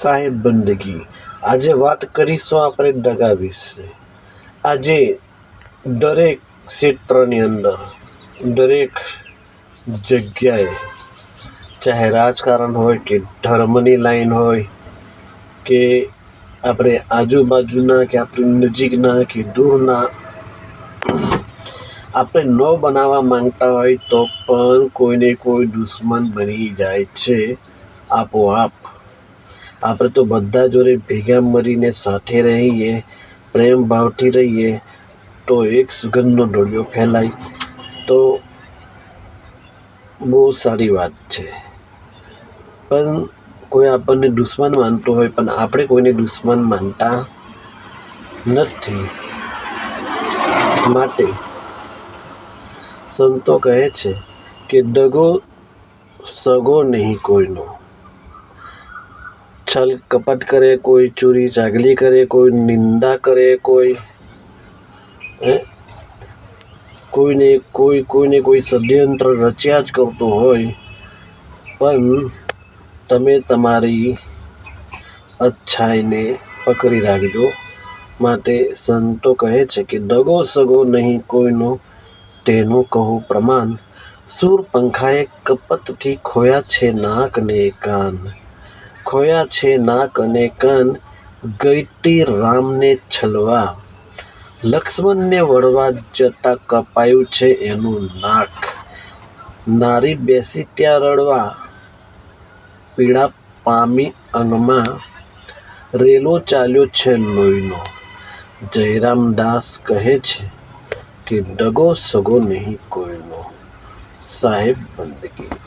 સાહેબ બંદગી. આજે વાત કરીશું આપણે દગા વિશે. આજે દરેક ક્ષેત્રની અંદર, દરેક જગ્યાએ, ચાહે રાજકારણ હોય કે ધર્મની લાઈન હોય કે આપણે આજુબાજુના કે આપણી નજીકના કે દૂરના, આપણે ન બનાવવા માંગતા હોય તો પણ કોઈને કોઈ દુશ્મન બની જાય છે આપોઆપ. આપણે તો બધા જોડે ભેગા મળીને સાથે રહીએ, પ્રેમ ભાવથી રહીએ તો એક સુગંધનો દોરડો ફેલાય તો બહુ સારી વાત છે. પણ કોઈ આપણને દુશ્મન માનતું હોય પણ આપણે કોઈને દુશ્મન માનતા નથી. માટે સંતો કહે છે કે દગો સગો નહીં કોઈનો. છલ કપટ કરે કોઈ, ચોરી ચાગલી કરે કોઈ, નિંદા કરે કોઈ, કોઈને કોઈ ષડયંત્ર રચ્યા જ કરતું હોય, પણ તમે તમારી अच्छाઈને પકડી રાખજો. માટે સંતો કહે છે કે દગો સગો નહીં કોઈનો, તેનું કહું પ્રમાણ. શૂરપંખાએ કપટથી ખોયા છે નાક ને કાન. ખોયા છે નાક અને કાન, ગઈતી રામને છલવા. લક્ષ્મણને વળવા જતાં કપાયું છે એનું નાક. નારી બેસી ત્યાં રડવા, પીડા પામી અંગમાં. રેલો ચાલ્યો છે લોહીનો. જયરામદાસ કહે છે કે દગો સગો નહીં કોઈનો. સાહેબ બંદગી.